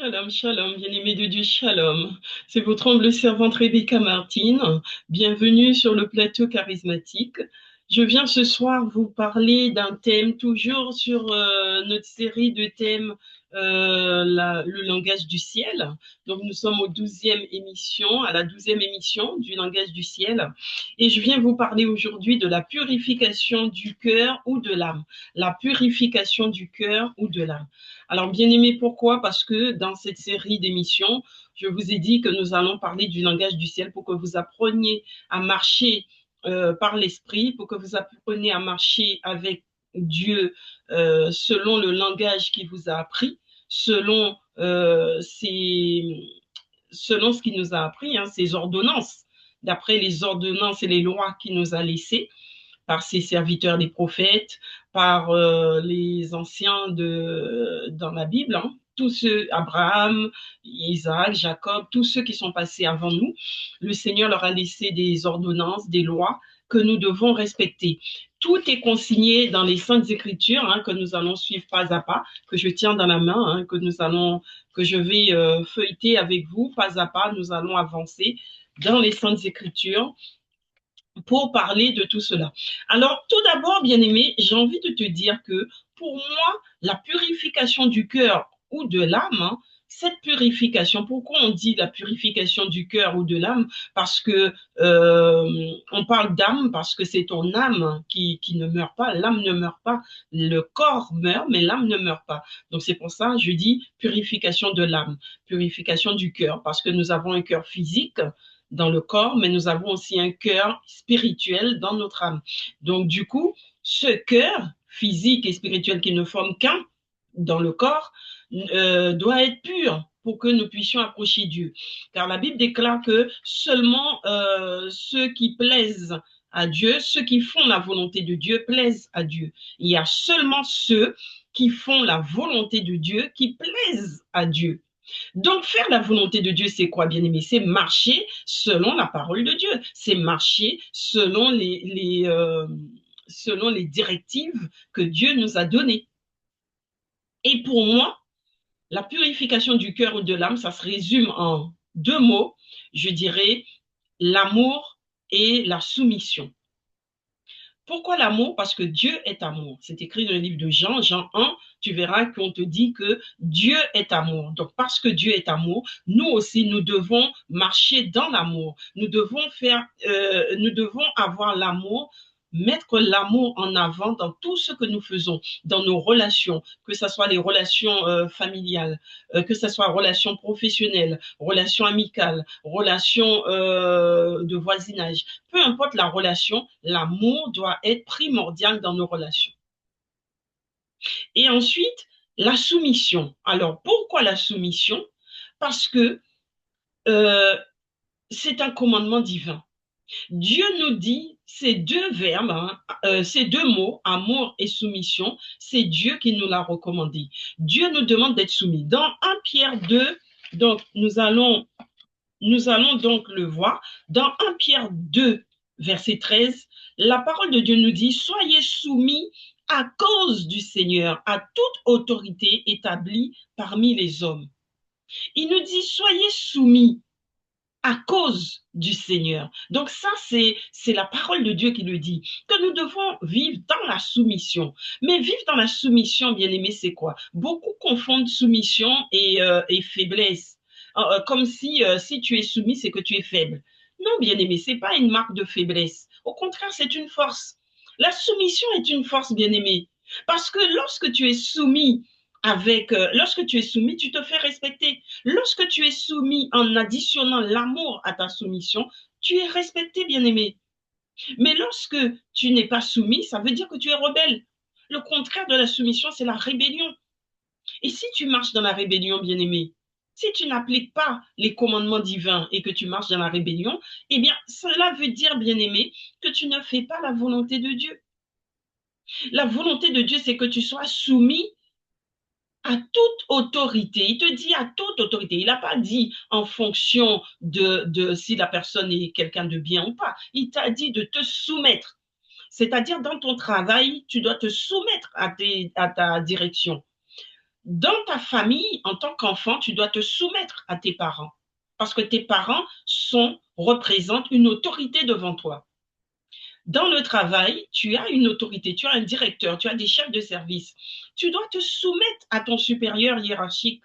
Shalom, shalom, bien-aimé de Dieu, shalom. C'est votre humble servante Rebecca Martine. Bienvenue sur le plateau charismatique. Je viens ce soir vous parler d'un thème toujours sur notre série de thèmes, le langage du ciel. Donc nous sommes à la 12e émission du langage du ciel. Et je viens vous parler aujourd'hui de la purification du cœur ou de l'âme. La purification du cœur ou de l'âme. Alors, bien aimé, pourquoi? Parce que dans cette série d'émissions, je vous ai dit que nous allons parler du langage du ciel pour que vous appreniez à marcher par l'esprit, pour que vous appreniez à marcher avec Dieu selon le langage qu'il vous a appris, selon, selon ce qu'il nous a appris, hein, ses ordonnances, d'après les ordonnances et les lois qu'il nous a laissées par ses serviteurs les prophètes, par les anciens dans la Bible, hein, tous ceux, Abraham, Isaac, Jacob, tous ceux qui sont passés avant nous, le Seigneur leur a laissé des ordonnances, des lois que nous devons respecter. Tout est consigné dans les Saintes Écritures, hein, que nous allons suivre pas à pas, que je tiens dans la main, hein, que je vais feuilleter avec vous pas à pas. Nous allons avancer dans les Saintes Écritures pour parler de tout cela. Alors, tout d'abord, bien-aimé, j'ai envie de te dire que pour moi, la purification du cœur ou de l'âme, hein, cette purification, pourquoi on dit la purification du cœur ou de l'âme? Parce que on parle d'âme, parce que c'est ton âme qui ne meurt pas, l'âme ne meurt pas, le corps meurt, mais l'âme ne meurt pas. Donc c'est pour ça que je dis purification de l'âme, purification du cœur, parce que nous avons un cœur physique, dans le corps, mais nous avons aussi un cœur spirituel dans notre âme. Donc, du coup, ce cœur physique et spirituel qui ne forme qu'un dans le corps doit être pur pour que nous puissions approcher Dieu. Car la Bible déclare que seulement ceux qui plaisent à Dieu, ceux qui font la volonté de Dieu plaisent à Dieu. Il y a seulement ceux qui font la volonté de Dieu qui plaisent à Dieu. Donc, faire la volonté de Dieu, c'est quoi, bien-aimé? C'est marcher selon la parole de Dieu. C'est marcher selon les directives que Dieu nous a données. Et pour moi, la purification du cœur ou de l'âme, ça se résume en deux mots. Je dirais l'amour et la soumission. Pourquoi l'amour? Parce que Dieu est amour. C'est écrit dans le livre de Jean, Jean 1, tu verras qu'on te dit que Dieu est amour. Donc, parce que Dieu est amour, nous aussi, nous devons marcher dans l'amour. Nous devons avoir l'amour, mettre l'amour en avant dans tout ce que nous faisons, dans nos relations, que ce soit les relations familiales, que ce soit relations professionnelles, relations amicales, relations de voisinage. Peu importe la relation, l'amour doit être primordial dans nos relations. Et ensuite, la soumission. Alors, pourquoi la soumission? Parce que euh, c'est un commandement divin. Dieu nous dit ces deux verbes, hein, ces deux mots, amour et soumission, c'est Dieu qui nous l'a recommandé. Dieu nous demande d'être soumis. Dans 1 Pierre 2, donc nous allons donc le voir, dans 1 Pierre 2, verset 13, la parole de Dieu nous dit, soyez soumis à cause du Seigneur, à toute autorité établie parmi les hommes. Il nous dit, soyez soumis à cause du Seigneur. Donc ça, c'est la parole de Dieu qui le dit, que nous devons vivre dans la soumission. Mais vivre dans la soumission, bien aimé, c'est quoi? Beaucoup confondent soumission et faiblesse. Comme si tu es soumis, c'est que tu es faible. Non, bien aimé, c'est pas une marque de faiblesse. Au contraire, c'est une force. La soumission est une force, bien aimé. Parce que lorsque tu es soumis, tu te fais respecter. Lorsque tu es soumis en additionnant l'amour à ta soumission, tu es respecté, bien-aimé. Mais lorsque tu n'es pas soumis, ça veut dire que tu es rebelle. Le contraire de la soumission, c'est la rébellion. Et si tu marches dans la rébellion, bien-aimé, si tu n'appliques pas les commandements divins et que tu marches dans la rébellion, eh bien, cela veut dire, bien-aimé, que tu ne fais pas la volonté de Dieu. La volonté de Dieu, c'est que tu sois soumis à toute autorité. Il te dit à toute autorité. Il n'a pas dit en fonction de si la personne est quelqu'un de bien ou pas. Il t'a dit de te soumettre. C'est-à-dire, dans ton travail, tu dois te soumettre à ta direction. Dans ta famille, en tant qu'enfant, tu dois te soumettre à tes parents parce que tes parents représentent une autorité devant toi. Dans le travail, tu as une autorité, tu as un directeur, tu as des chefs de service. Tu dois te soumettre à ton supérieur hiérarchique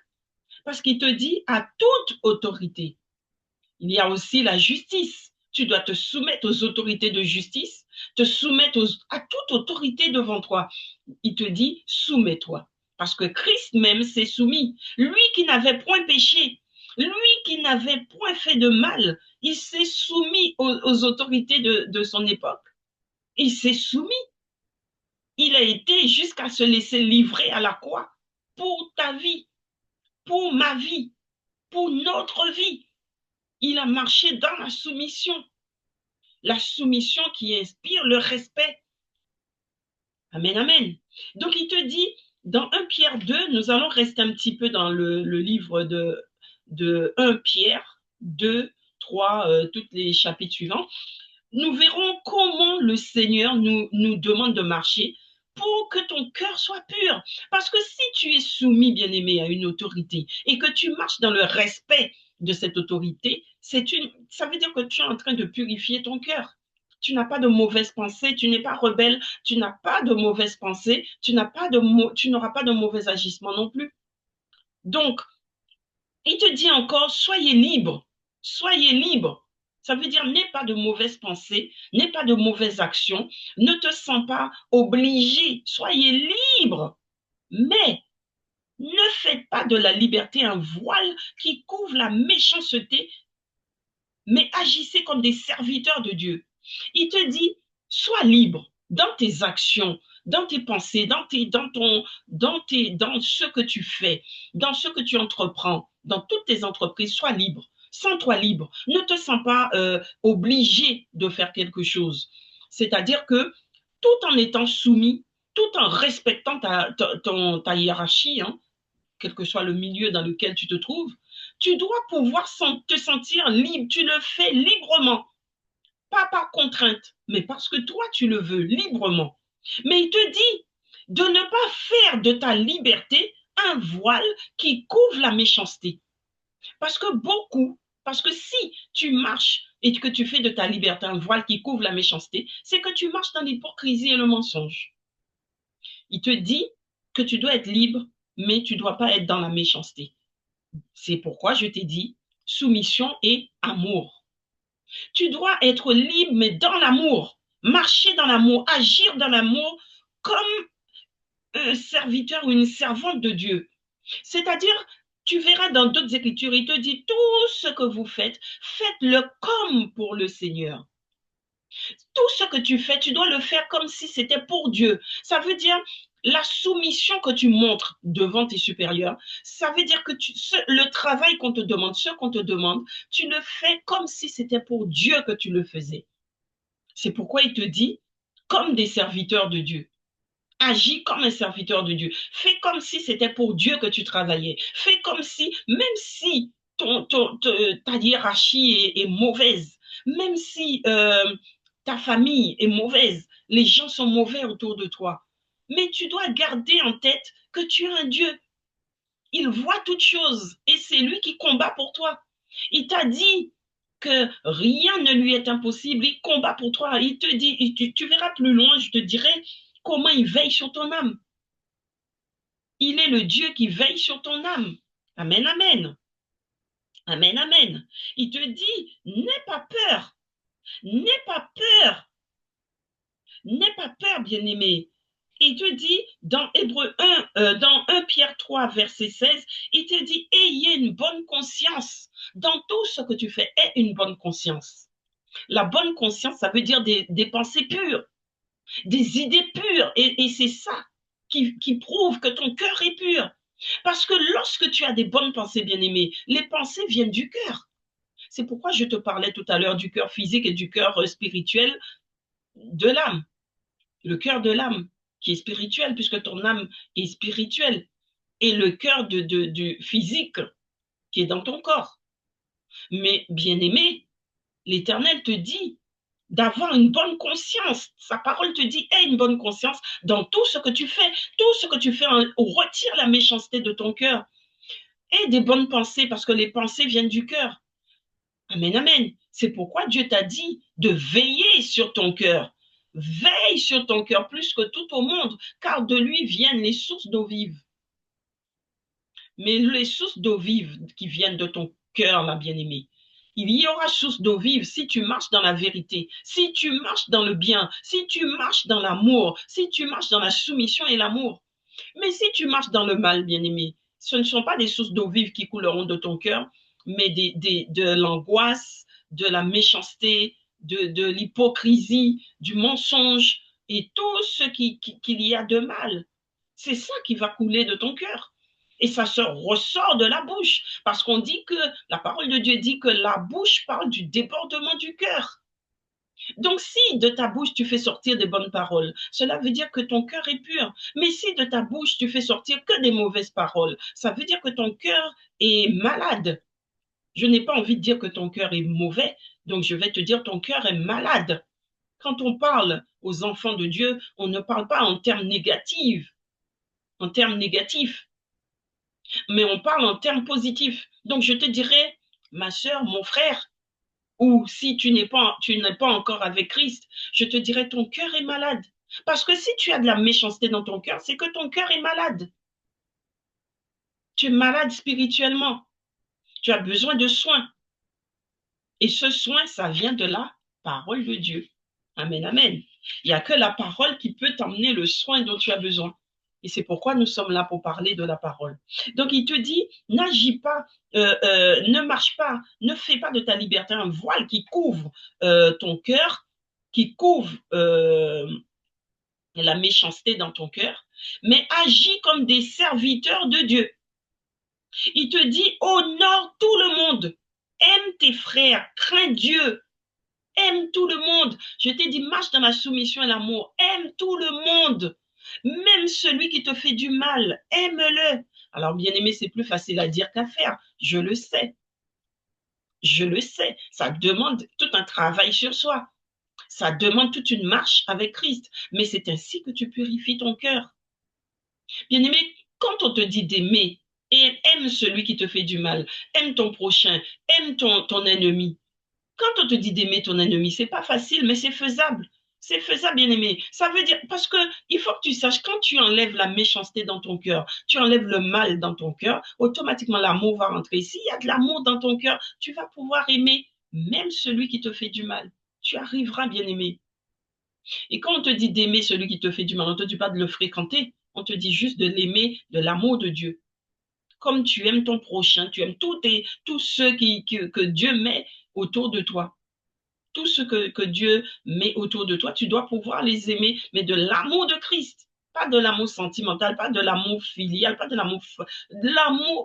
parce qu'il te dit à toute autorité. Il y a aussi la justice. Tu dois te soumettre aux autorités de justice, te soumettre à toute autorité devant toi. Il te dit, soumets-toi. Parce que Christ même s'est soumis. Lui qui n'avait point péché, lui qui n'avait point fait de mal, il s'est soumis aux autorités de son époque. Il s'est soumis. Il a été jusqu'à se laisser livrer à la croix pour ta vie, pour ma vie, pour notre vie. Il a marché dans la soumission qui inspire le respect. Amen, amen. Donc il te dit, dans 1 Pierre 2, nous allons rester un petit peu dans le livre de 1 Pierre 2, 3, tous les chapitres suivants. Nous verrons comment le Seigneur nous demande de marcher pour que ton cœur soit pur. Parce que si tu es soumis, bien-aimé, à une autorité et que tu marches dans le respect de cette autorité, ça veut dire que tu es en train de purifier ton cœur. Tu n'as pas de mauvaises pensées, tu n'es pas rebelle, tu n'as pas de mauvaises pensées, tu n'auras pas de mauvais agissements non plus. Donc, il te dit encore, soyez libres, soyez libres. Ça veut dire, n'aie pas de mauvaises pensées, n'aie pas de mauvaises actions, ne te sens pas obligé, soyez libre. Mais ne faites pas de la liberté un voile qui couvre la méchanceté, mais agissez comme des serviteurs de Dieu. Il te dit, sois libre dans tes actions, dans tes pensées, dans ce que tu fais, dans ce que tu entreprends, dans toutes tes entreprises, sois libre. Sens-toi libre. Ne te sens pas obligé de faire quelque chose. C'est-à-dire que tout en étant soumis, tout en respectant ta hiérarchie, hein, quel que soit le milieu dans lequel tu te trouves, tu dois pouvoir te sentir libre. Tu le fais librement, pas par contrainte, mais parce que toi, tu le veux librement. Mais il te dit de ne pas faire de ta liberté un voile qui couvre la méchanceté. Parce que si tu marches et que tu fais de ta liberté un voile qui couvre la méchanceté, c'est que tu marches dans l'hypocrisie et le mensonge. Il te dit que tu dois être libre, mais tu ne dois pas être dans la méchanceté. C'est pourquoi je t'ai dit soumission et amour. Tu dois être libre, mais dans l'amour, marcher dans l'amour, agir dans l'amour comme un serviteur ou une servante de Dieu. C'est-à-dire, tu verras dans d'autres écritures, il te dit, tout ce que vous faites, faites-le comme pour le Seigneur. Tout ce que tu fais, tu dois le faire comme si c'était pour Dieu. Ça veut dire la soumission que tu montres devant tes supérieurs, ça veut dire que le travail qu'on te demande, ce qu'on te demande, tu le fais comme si c'était pour Dieu que tu le faisais. C'est pourquoi il te dit, comme des serviteurs de Dieu. Agis comme un serviteur de Dieu. Fais comme si c'était pour Dieu que tu travaillais. Fais comme si, même si ta hiérarchie est mauvaise, même si ta famille est mauvaise, les gens sont mauvais autour de toi, mais tu dois garder en tête que tu as un Dieu. Il voit toutes choses et c'est lui qui combat pour toi. Il t'a dit que rien ne lui est impossible. Il combat pour toi. Il te dit, tu verras plus loin, je te dirai comment il veille sur ton âme. Il est le Dieu qui veille sur ton âme. Amen, amen. Amen, amen. Il te dit, n'aie pas peur. N'aie pas peur. N'aie pas peur, bien-aimé. Il te dit, dans Hébreu 1, dans 1 Pierre 3, verset 16, il te dit, ayez une bonne conscience. Dans tout ce que tu fais, aie une bonne conscience. La bonne conscience, ça veut dire des pensées pures, des idées pures. Et c'est ça qui prouve que ton cœur est pur. Parce que lorsque tu as des bonnes pensées, bien-aimées, les pensées viennent du cœur. C'est pourquoi je te parlais tout à l'heure du cœur physique et du cœur spirituel de l'âme. Le cœur de l'âme qui est spirituel, puisque ton âme est spirituelle. Et le cœur du physique qui est dans ton corps. Mais bien-aimé, l'Éternel te dit d'avoir une bonne conscience. Sa parole te dit, aie une bonne conscience dans tout ce que tu fais. Tout ce que tu fais, retire la méchanceté de ton cœur. Aie des bonnes pensées, parce que les pensées viennent du cœur. Amen, amen. C'est pourquoi Dieu t'a dit de veiller sur ton cœur. Veille sur ton cœur plus que tout au monde, car de lui viennent les sources d'eau vive. Mais les sources d'eau vive qui viennent de ton cœur, ma bien-aimée, il y aura source d'eau vive si tu marches dans la vérité, si tu marches dans le bien, si tu marches dans l'amour, si tu marches dans la soumission et l'amour. Mais si tu marches dans le mal, bien-aimé, ce ne sont pas des sources d'eau vive qui couleront de ton cœur, mais de l'angoisse, de la méchanceté, de l'hypocrisie, du mensonge et tout ce qu'il y a de mal. C'est ça qui va couler de ton cœur. Et ça se ressort de la bouche, parce qu'on dit que, la parole de Dieu dit que la bouche parle du débordement du cœur. Donc, si de ta bouche tu fais sortir des bonnes paroles, cela veut dire que ton cœur est pur. Mais si de ta bouche tu fais sortir que des mauvaises paroles, ça veut dire que ton cœur est malade. Je n'ai pas envie de dire que ton cœur est mauvais, donc je vais te dire ton cœur est malade. Quand on parle aux enfants de Dieu, on ne parle pas en termes négatifs, mais on parle en termes positifs. Donc, je te dirais, ma sœur, mon frère, ou si tu n'es pas encore avec Christ, je te dirais, ton cœur est malade. Parce que si tu as de la méchanceté dans ton cœur, c'est que ton cœur est malade. Tu es malade spirituellement. Tu as besoin de soins. Et ce soin, ça vient de la parole de Dieu. Amen, amen. Il n'y a que la parole qui peut t'emmener le soin dont tu as besoin. Et c'est pourquoi nous sommes là pour parler de la parole. Donc, il te dit, n'agis pas, ne marche pas, ne fais pas de ta liberté un voile qui couvre ton cœur, qui couvre la méchanceté dans ton cœur, mais agis comme des serviteurs de Dieu. Il te dit, honore tout le monde, aime tes frères, crains Dieu, aime tout le monde. Je t'ai dit, marche dans la soumission et l'amour, aime tout le monde. Même celui qui te fait du mal, aime-le. Alors, bien aimé, c'est plus facile à dire qu'à faire. Je le sais. Je le sais. Ça demande tout un travail sur soi. Ça demande toute une marche avec Christ. Mais c'est ainsi que tu purifies ton cœur. Bien aimé, quand on te dit d'aimer, aime celui qui te fait du mal, aime ton prochain, aime ton ennemi. Quand on te dit d'aimer ton ennemi, c'est pas facile, mais c'est faisable. C'est faisable, bien aimé. Ça veut dire, parce que il faut que tu saches, quand tu enlèves la méchanceté dans ton cœur, tu enlèves le mal dans ton cœur, automatiquement l'amour va rentrer. S'il y a de l'amour dans ton cœur, tu vas pouvoir aimer même celui qui te fait du mal. Tu arriveras, bien aimé. Et quand on te dit d'aimer celui qui te fait du mal, on ne te dit pas de le fréquenter, on te dit juste de l'aimer, de l'amour de Dieu. Comme tu aimes ton prochain, tu aimes tous ceux que Dieu met autour de toi. Tout ce que Dieu met autour de toi, tu dois pouvoir les aimer, mais de l'amour de Christ. Pas de l'amour sentimental, pas de l'amour filial, pas de l'amour,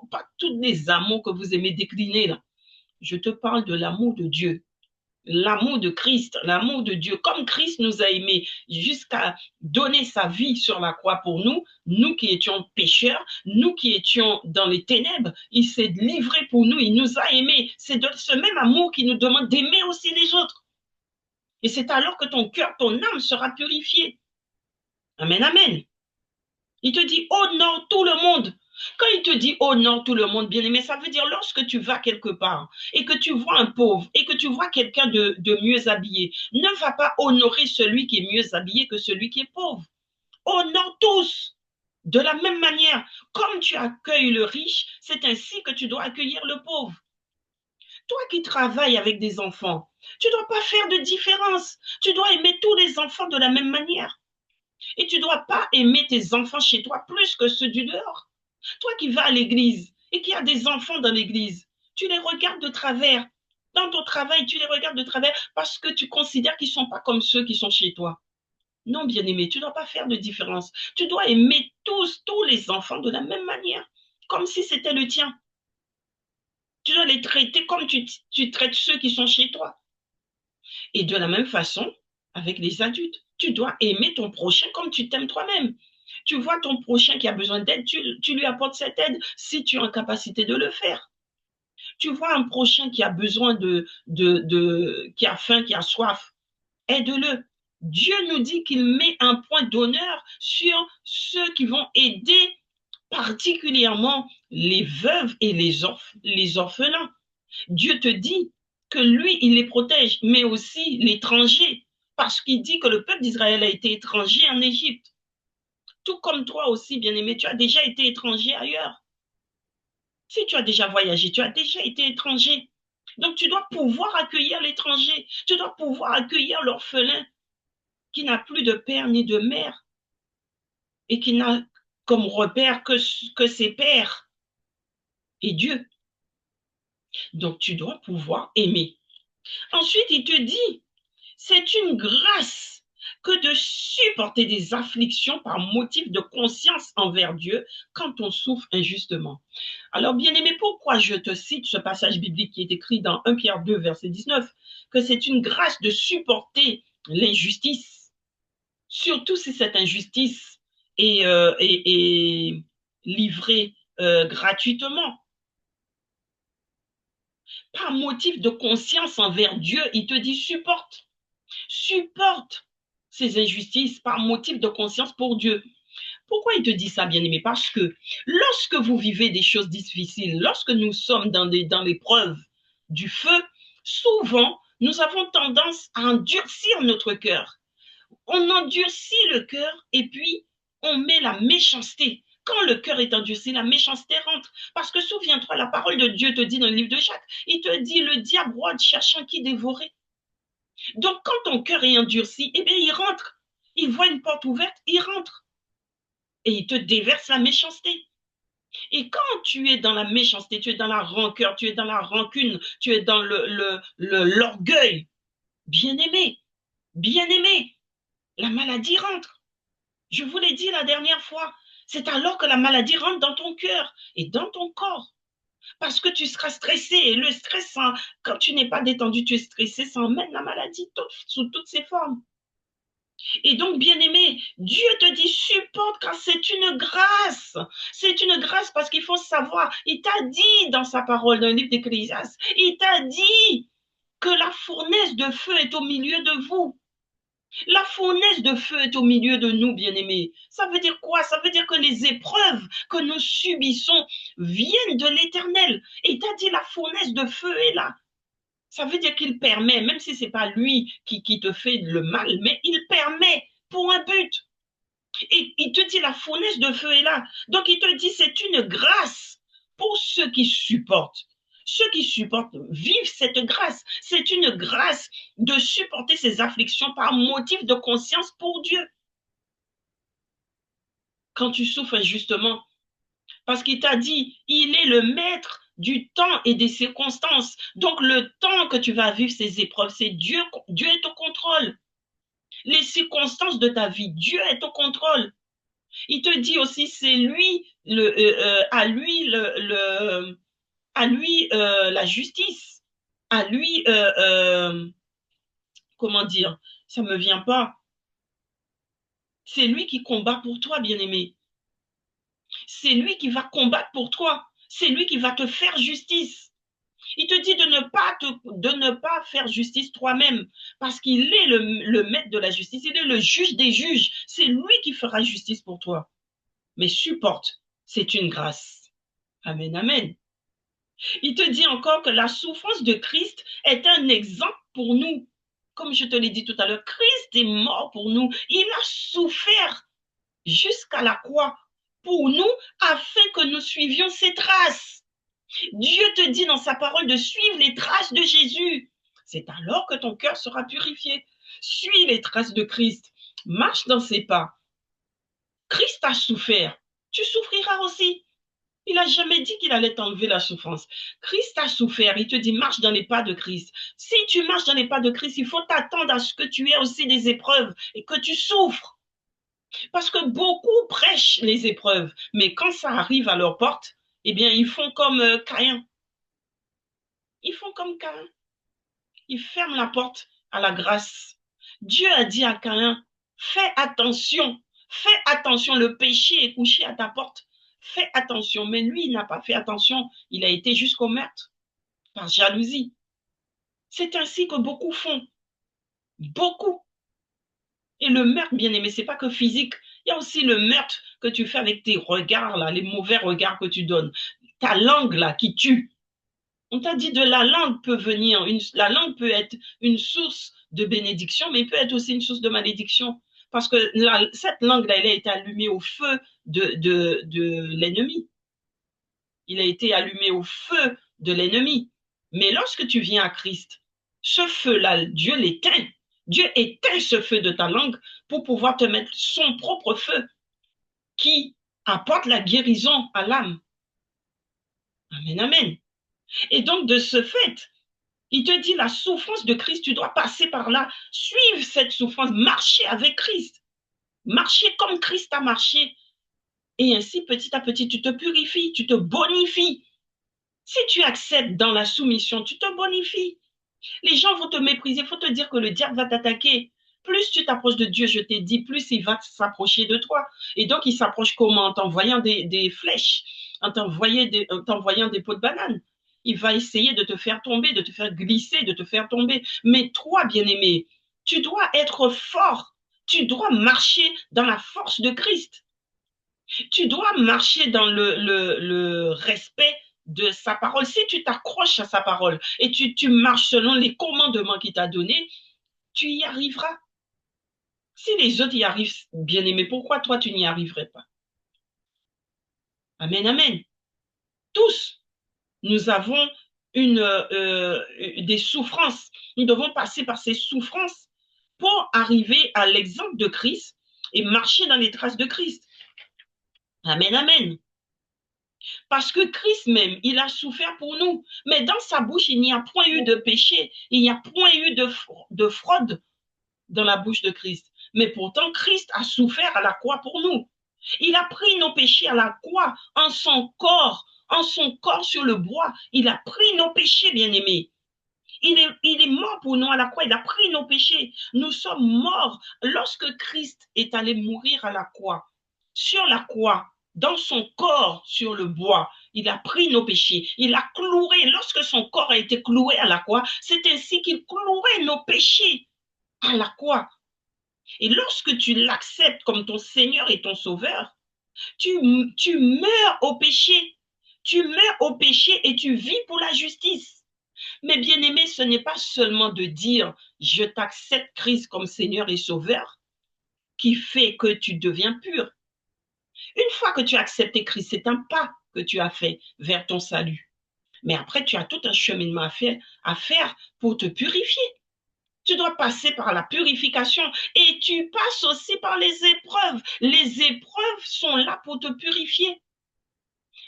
pas tous les amours que vous aimez décliner là. Je te parle de l'amour de Dieu. L'amour de Christ, l'amour de Dieu, comme Christ nous a aimés jusqu'à donner sa vie sur la croix pour nous, nous qui étions pécheurs, nous qui étions dans les ténèbres, il s'est livré pour nous, il nous a aimés. C'est de ce même amour qui nous demande d'aimer aussi les autres. Et c'est alors que ton cœur, ton âme sera purifiée. Amen, amen. Il te dit, honore tout le monde. Quand il te dit honore tout le monde, bien aimé, ça veut dire lorsque tu vas quelque part et que tu vois un pauvre et que tu vois quelqu'un de mieux habillé, ne va pas honorer celui qui est mieux habillé que celui qui est pauvre. Honore tous. De la même manière, comme tu accueilles le riche, c'est ainsi que tu dois accueillir le pauvre. Toi qui travailles avec des enfants, tu ne dois pas faire de différence. Tu dois aimer tous les enfants de la même manière. Et tu ne dois pas aimer tes enfants chez toi plus que ceux du dehors. Toi qui vas à l'église et qui as des enfants dans l'église, tu les regardes de travers. Dans ton travail, tu les regardes de travers parce que tu considères qu'ils ne sont pas comme ceux qui sont chez toi. Non, bien-aimé, tu ne dois pas faire de différence. Tu dois aimer tous les enfants de la même manière, comme si c'était le tien. Tu dois les traiter comme tu traites ceux qui sont chez toi. Et de la même façon, avec les adultes, tu dois aimer ton prochain comme tu t'aimes toi-même. Tu vois ton prochain qui a besoin d'aide, tu lui apportes cette aide si tu es en capacité de le faire. Tu vois un prochain qui a besoin qui a faim, qui a soif. aide-le. Dieu nous dit qu'il met un point d'honneur sur ceux qui vont aider particulièrement les veuves et les orphelins. Dieu te dit que lui, il les protège, mais aussi l'étranger, parce qu'il dit que le peuple d'Israël a été étranger en Égypte. Tout comme toi aussi, bien-aimé, tu as déjà été étranger ailleurs. Si tu as déjà voyagé, tu as déjà été étranger. Donc, tu dois pouvoir accueillir l'étranger. Tu dois pouvoir accueillir l'orphelin qui n'a plus de père ni de mère et qui n'a comme repère que ses pères et Dieu. Donc, tu dois pouvoir aimer. Ensuite, il te dit, c'est une grâce que de supporter des afflictions par motif de conscience envers Dieu quand on souffre injustement. Alors, bien-aimé, pourquoi je te cite ce passage biblique qui est écrit dans 1 Pierre 2, verset 19, que c'est une grâce de supporter l'injustice, surtout si cette injustice est livrée gratuitement. Par motif de conscience envers Dieu, il te dit supporte ces injustices par motif de conscience pour Dieu. Pourquoi il te dit ça, bien-aimé? Parce que lorsque vous vivez des choses difficiles, lorsque nous sommes dans l'épreuve du feu, souvent, nous avons tendance à endurcir notre cœur. On endurcit le cœur et puis on met la méchanceté. Quand le cœur est endurci, la méchanceté rentre. Parce que souviens-toi, la parole de Dieu te dit dans le livre de Jacques, il te dit, le diable rôde cherchant qui dévorer. Donc, quand ton cœur est endurci, eh bien, il rentre. Il voit une porte ouverte, il rentre. Et il te déverse la méchanceté. Et quand tu es dans la méchanceté, tu es dans la rancœur, tu es dans la rancune, tu es dans l'orgueil, bien-aimé, la maladie rentre. Je vous l'ai dit la dernière fois, c'est alors que la maladie rentre dans ton cœur et dans ton corps. Parce que tu seras stressé. Et le stress, quand tu n'es pas détendu, tu es stressé, ça emmène la maladie sous toutes ses formes. Et donc, bien-aimé, Dieu te dit supporte car c'est une grâce. C'est une grâce parce qu'il faut savoir, il t'a dit dans sa parole, dans le livre d'Ecclésiaste, il t'a dit que la fournaise de feu est au milieu de vous. La fournaise de feu est au milieu de nous, bien-aimés. Ça veut dire quoi? Ça veut dire que les épreuves que nous subissons viennent de l'Éternel. Et il t'a dit la fournaise de feu est là. Ça veut dire qu'il permet, même si ce n'est pas lui qui te fait le mal, mais il permet pour un but. Et il te dit la fournaise de feu est là. Donc il te dit c'est une grâce pour ceux qui supportent. Ceux qui supportent vivent cette grâce. C'est une grâce de supporter ces afflictions par motif de conscience pour Dieu. Quand tu souffres injustement, parce qu'il t'a dit, il est le maître du temps et des circonstances. Donc le temps que tu vas vivre ces épreuves, c'est Dieu. Dieu est au contrôle. Les circonstances de ta vie, Dieu est au contrôle. Il te dit aussi, c'est lui, à lui la justice, à lui, comment dire, ça me vient pas. C'est lui qui combat pour toi, bien-aimé. C'est lui qui va combattre pour toi. C'est lui qui va te faire justice. Il te dit de ne pas faire justice toi-même, parce qu'il est le maître de la justice, il est le juge des juges. C'est lui qui fera justice pour toi. Mais supporte, c'est une grâce. Amen, amen. Il te dit encore que la souffrance de Christ est un exemple pour nous. Comme je te l'ai dit tout à l'heure, Christ est mort pour nous. Il a souffert jusqu'à la croix pour nous afin que nous suivions ses traces. Dieu te dit dans sa parole de suivre les traces de Jésus. C'est alors que ton cœur sera purifié. Suis les traces de Christ. Marche dans ses pas. Christ a souffert. Tu souffriras aussi. Il n'a jamais dit qu'il allait t'enlever la souffrance. Christ a souffert. Il te dit, marche dans les pas de Christ. Si tu marches dans les pas de Christ, il faut t'attendre à ce que tu aies aussi des épreuves et que tu souffres. Parce que beaucoup prêchent les épreuves, mais quand ça arrive à leur porte, eh bien, ils font comme Caïn. Ils font comme Caïn. Ils ferment la porte à la grâce. Dieu a dit à Caïn, fais attention, le péché est couché à ta porte. Fais attention, mais lui, il n'a pas fait attention. Il a été jusqu'au meurtre, par jalousie. C'est ainsi que beaucoup font. Beaucoup. Et le meurtre, bien aimé, c'est pas que physique. Il y a aussi le meurtre que tu fais avec tes regards, là, les mauvais regards que tu donnes. Ta langue, là, qui tue. On t'a dit de la langue peut venir, la langue peut être une source de bénédiction, mais il peut être aussi une source de malédiction. Parce que cette langue-là, elle a été allumée au feu de l'ennemi. Il a été allumé au feu de l'ennemi. Mais lorsque tu viens à Christ, ce feu-là, Dieu l'éteint. Dieu éteint ce feu de ta langue pour pouvoir te mettre son propre feu qui apporte la guérison à l'âme. Amen, amen. Et donc, de ce fait, il te dit la souffrance de Christ, tu dois passer par là, suivre cette souffrance, marcher avec Christ, marcher comme Christ a marché. Et ainsi, petit à petit, tu te purifies, tu te bonifies. Si tu acceptes dans la soumission, tu te bonifies. Les gens vont te mépriser, il faut te dire que le diable va t'attaquer. Plus tu t'approches de Dieu, je t'ai dit, plus il va s'approcher de toi. Et donc, il s'approche comment? En t'envoyant des flèches, en t'envoyant des pots de banane. Il va essayer de te faire tomber, de te faire glisser, de te faire tomber. Mais toi, bien-aimé, tu dois être fort. Tu dois marcher dans la force de Christ. Tu dois marcher dans le respect de sa parole. Si tu t'accroches à sa parole et tu marches selon les commandements qu'il t'a donnés, tu y arriveras. Si les autres y arrivent, bien aimé, pourquoi toi tu n'y arriverais pas? Amen, amen. Tous, nous avons des souffrances. Nous devons passer par ces souffrances pour arriver à l'exemple de Christ et marcher dans les traces de Christ. Amen, amen. Parce que Christ même, il a souffert pour nous. Mais dans sa bouche, il n'y a point eu de péché, il n'y a point eu de fraude dans la bouche de Christ. Mais pourtant, Christ a souffert à la croix pour nous. Il a pris nos péchés à la croix, en son corps sur le bois. Il a pris nos péchés, bien-aimés. Il est mort pour nous à la croix, il a pris nos péchés. Nous sommes morts lorsque Christ est allé mourir à la croix. Sur la croix, dans son corps sur le bois, il a pris nos péchés. Il a cloué, lorsque son corps a été cloué à la croix, c'est ainsi qu'il clouait nos péchés à la croix. Et lorsque tu l'acceptes comme ton Seigneur et ton Sauveur, tu meurs au péché. Tu meurs au péché et tu vis pour la justice. Mais bien aimé, ce n'est pas seulement de dire je t'accepte Christ comme Seigneur et Sauveur qui fait que tu deviens pur. Une fois que tu as accepté Christ, c'est un pas que tu as fait vers ton salut. Mais après, tu as tout un cheminement à faire pour te purifier. Tu dois passer par la purification et tu passes aussi par les épreuves. Les épreuves sont là pour te purifier.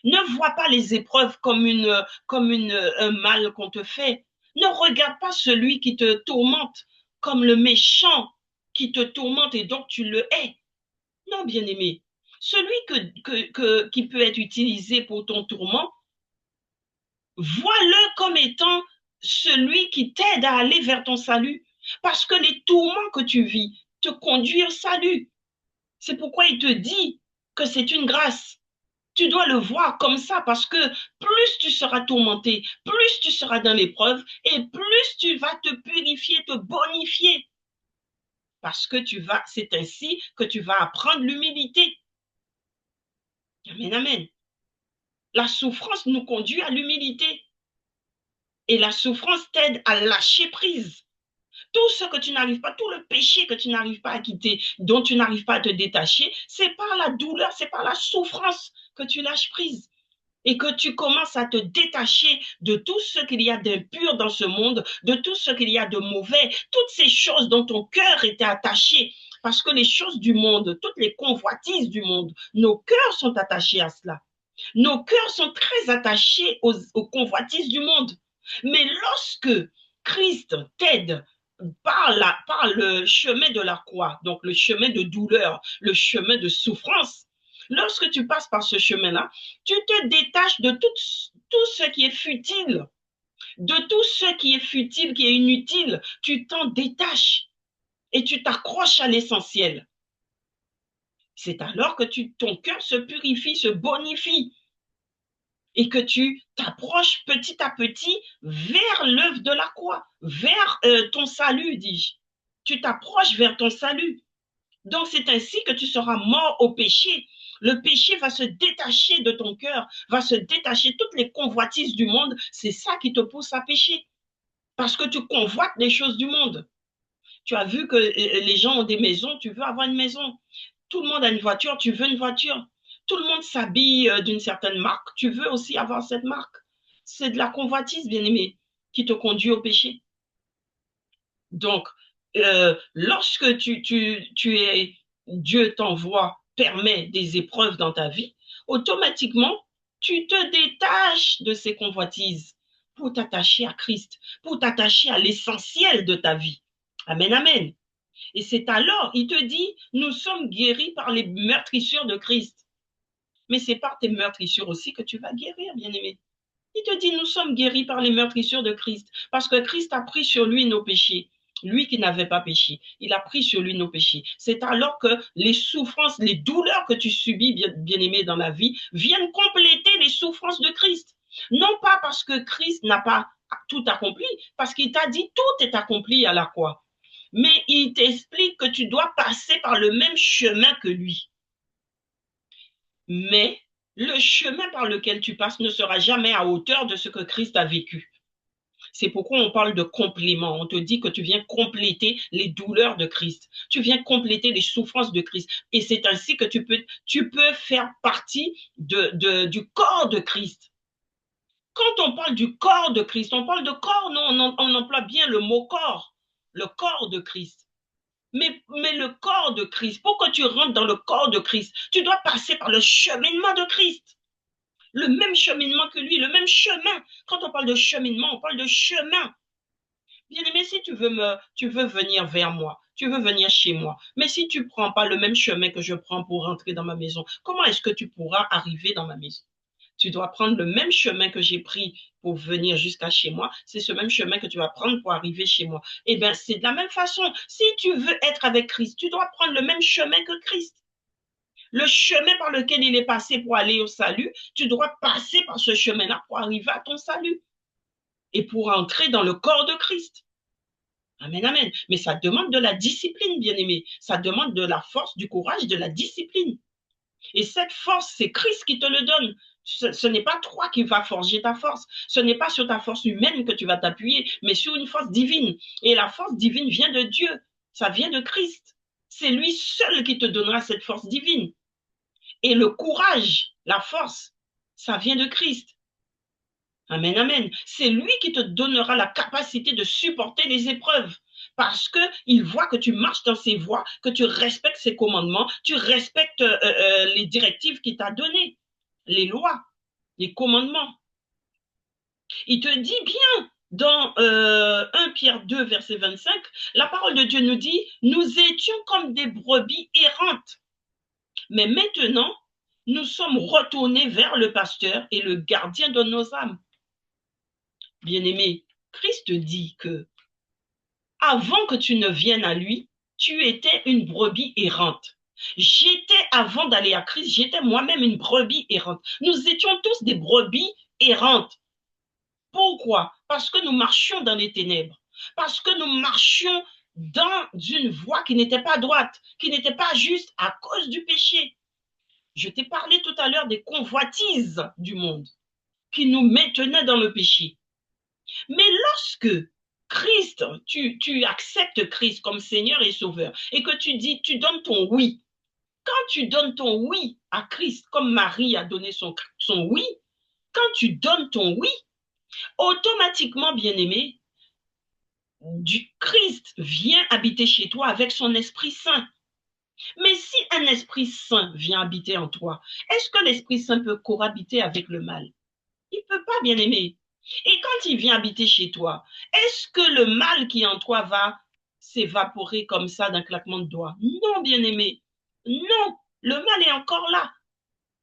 Ne vois pas les épreuves comme un mal qu'on te fait. Ne regarde pas celui qui te tourmente comme le méchant qui te tourmente et donc tu le hais. Non, bien-aimé. Celui qui peut être utilisé pour ton tourment, vois-le comme étant celui qui t'aide à aller vers ton salut. Parce que les tourments que tu vis te conduisent au salut. C'est pourquoi il te dit que c'est une grâce. Tu dois le voir comme ça parce que plus tu seras tourmenté, plus tu seras dans l'épreuve et plus tu vas te purifier, te bonifier. Parce que c'est ainsi que tu vas apprendre l'humilité. Amen, amen. La souffrance nous conduit à l'humilité. Et la souffrance t'aide à lâcher prise. Tout ce que tu n'arrives pas, tout le péché que tu n'arrives pas à quitter, dont tu n'arrives pas à te détacher, c'est par la douleur, c'est par la souffrance que tu lâches prise. Et que tu commences à te détacher de tout ce qu'il y a d'impur dans ce monde, de tout ce qu'il y a de mauvais, toutes ces choses dont ton cœur était attaché. Parce que les choses du monde, toutes les convoitises du monde, nos cœurs sont attachés à cela. Nos cœurs sont très attachés aux convoitises du monde. Mais lorsque Christ t'aide par le chemin de la croix, donc le chemin de douleur, le chemin de souffrance, lorsque tu passes par ce chemin-là, tu te détaches de tout ce qui est futile, de tout ce qui est futile, qui est inutile. Tu t'en détaches et tu t'accroches à l'essentiel. C'est alors que ton cœur se purifie, se bonifie et que tu t'approches petit à petit vers l'œuvre de la croix, vers ton salut, dis-je. Tu t'approches vers ton salut. Donc, c'est ainsi que tu seras mort au péché. Le péché va se détacher de ton cœur, va se détacher toutes les convoitises du monde. C'est ça qui te pousse à pécher. Parce que tu convoites les choses du monde. Tu as vu que les gens ont des maisons, tu veux avoir une maison. Tout le monde a une voiture, tu veux une voiture. Tout le monde s'habille d'une certaine marque, tu veux aussi avoir cette marque. C'est de la convoitise, bien-aimé, qui te conduit au péché. Donc, lorsque Dieu t'envoie, permet des épreuves dans ta vie, automatiquement, tu te détaches de ces convoitises pour t'attacher à Christ, pour t'attacher à l'essentiel de ta vie. Amen, amen. Et c'est alors, il te dit, nous sommes guéris par les meurtrissures de Christ. Mais c'est par tes meurtrissures aussi que tu vas guérir, bien-aimé. Il te dit, nous sommes guéris par les meurtrissures de Christ, parce que Christ a pris sur lui nos péchés. Lui qui n'avait pas péché, il a pris sur lui nos péchés. C'est alors que les souffrances, les douleurs que tu subis, bien-aimé, dans la vie, viennent compléter les souffrances de Christ. Non pas parce que Christ n'a pas tout accompli, parce qu'il t'a dit tout est accompli à la croix. Mais il t'explique que tu dois passer par le même chemin que lui. Mais le chemin par lequel tu passes ne sera jamais à hauteur de ce que Christ a vécu. C'est pourquoi on parle de complément. On te dit que tu viens compléter les douleurs de Christ. Tu viens compléter les souffrances de Christ. Et c'est ainsi que tu peux faire partie du corps de Christ. Quand on parle du corps de Christ, on parle de corps, non, on emploie bien le mot corps, le corps de Christ. Mais le corps de Christ, pour que tu rentres dans le corps de Christ, tu dois passer par le cheminement de Christ. Le même cheminement que lui, le même chemin. Quand on parle de cheminement, on parle de chemin. Bien-aimé, si tu veux venir vers moi, tu veux venir chez moi, mais si tu ne prends pas le même chemin que je prends pour rentrer dans ma maison, comment est-ce que tu pourras arriver dans ma maison? Tu dois prendre le même chemin que j'ai pris pour venir jusqu'à chez moi. C'est ce même chemin que tu vas prendre pour arriver chez moi. Eh bien, c'est de la même façon. Si tu veux être avec Christ, tu dois prendre le même chemin que Christ. Le chemin par lequel il est passé pour aller au salut, tu dois passer par ce chemin-là pour arriver à ton salut et pour entrer dans le corps de Christ. Amen, amen. Mais ça demande de la discipline, bien-aimé. Ça demande de la force, du courage, de la discipline. Et cette force, c'est Christ qui te le donne. Ce n'est pas toi qui vas forger ta force. Ce n'est pas sur ta force humaine que tu vas t'appuyer, mais sur une force divine. Et la force divine vient de Dieu. Ça vient de Christ. C'est lui seul qui te donnera cette force divine. Et le courage, la force, ça vient de Christ. Amen, amen. C'est lui qui te donnera la capacité de supporter les épreuves. Parce qu'il voit que tu marches dans ses voies, que tu respectes ses commandements, tu respectes les directives qu'il t'a données, les lois, les commandements. Il te dit bien dans 1 Pierre 2, verset 25, la parole de Dieu nous dit, nous étions comme des brebis errantes. Mais maintenant, nous sommes retournés vers le pasteur et le gardien de nos âmes. Bien-aimé, Christ dit que avant que tu ne viennes à lui, tu étais une brebis errante. J'étais, avant d'aller à Christ, j'étais moi-même une brebis errante. Nous étions tous des brebis errantes. Pourquoi? Parce que nous marchions dans les ténèbres. Parce que nous marchions dans une voie qui n'était pas droite, qui n'était pas juste à cause du péché. Je t'ai parlé tout à l'heure des convoitises du monde qui nous maintenaient dans le péché. Mais lorsque Christ, tu acceptes Christ comme Seigneur et Sauveur et que tu donnes ton oui, quand tu donnes ton oui à Christ comme Marie a donné son oui, quand tu donnes ton oui, automatiquement, bien-aimé, du Christ vient habiter chez toi avec son Esprit Saint. Mais si un Esprit Saint vient habiter en toi, est-ce que l'Esprit Saint peut cohabiter avec le mal? Il ne peut pas, bien-aimé. Et quand il vient habiter chez toi, est-ce que le mal qui est en toi va s'évaporer comme ça d'un claquement de doigts? Non, bien-aimé. Non, le mal est encore là.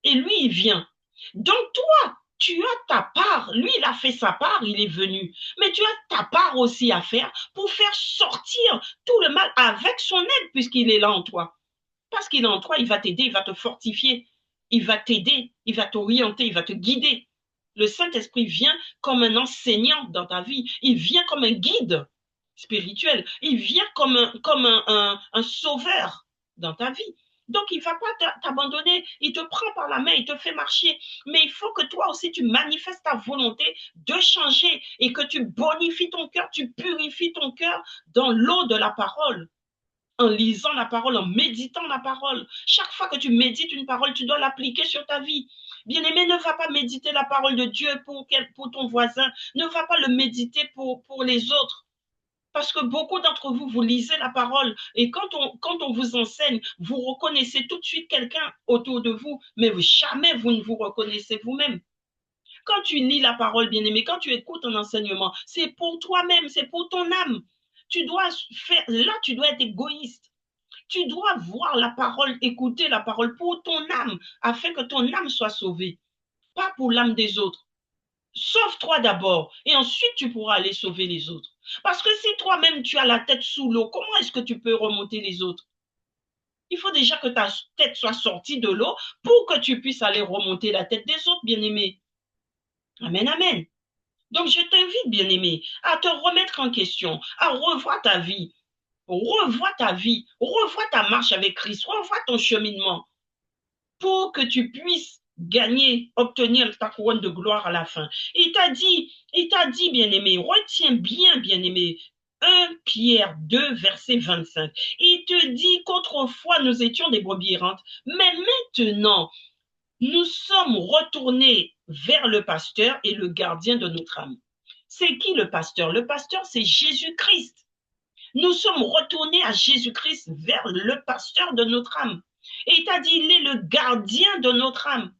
Et lui, il vient. Donc toi, tu as ta part. Lui, il a fait sa part, il est venu. Mais tu as ta part aussi à faire pour faire sortir tout le mal avec son aide, puisqu'il est là en toi. Parce qu'il est en toi, il va t'aider, il va te fortifier, il va t'aider, il va t'orienter, il va te guider. Le Saint-Esprit vient comme un enseignant dans ta vie. Il vient comme un guide. spirituel. Il vient comme un sauveur dans ta vie. Donc, il ne va pas t'abandonner, il te prend par la main, il te fait marcher. Mais il faut que toi aussi, tu manifestes ta volonté de changer et que tu bonifies ton cœur, tu purifies ton cœur dans l'eau de la parole, en lisant la parole, en méditant la parole. Chaque fois que tu médites une parole, tu dois l'appliquer sur ta vie. Bien-aimé, ne va pas méditer la parole de Dieu pour ton voisin, ne va pas le méditer pour les autres. Parce que beaucoup d'entre vous, vous lisez la parole et quand on vous enseigne, vous reconnaissez tout de suite quelqu'un autour de vous, mais jamais vous ne vous reconnaissez vous-même. Quand tu lis la parole, bien-aimé, quand tu écoutes un enseignement, c'est pour toi-même, c'est pour ton âme. Tu dois faire, là, tu dois être égoïste. Tu dois voir la parole, écouter la parole pour ton âme, afin que ton âme soit sauvée, pas pour l'âme des autres. Sauve-toi d'abord et ensuite tu pourras aller sauver les autres. Parce que si toi-même tu as la tête sous l'eau, comment est-ce que tu peux remonter les autres? Il faut déjà que ta tête soit sortie de l'eau pour que tu puisses aller remonter la tête des autres, bien-aimés. Amen, amen. Donc je t'invite, bien-aimé, à te remettre en question, à revoir ta vie. Revois ta vie, revois ta marche avec Christ, revois ton cheminement pour que tu puisses gagner, obtenir ta couronne de gloire à la fin. Il t'a dit, bien-aimé, retiens bien, bien-aimé, 1 Pierre 2, verset 25. Il te dit qu'autrefois nous étions des brebis errantes, mais maintenant nous sommes retournés vers le pasteur et le gardien de notre âme. C'est qui le pasteur? Le pasteur, c'est Jésus-Christ. Nous sommes retournés à Jésus-Christ vers le pasteur de notre âme. Et il t'a dit, il est le gardien de notre âme.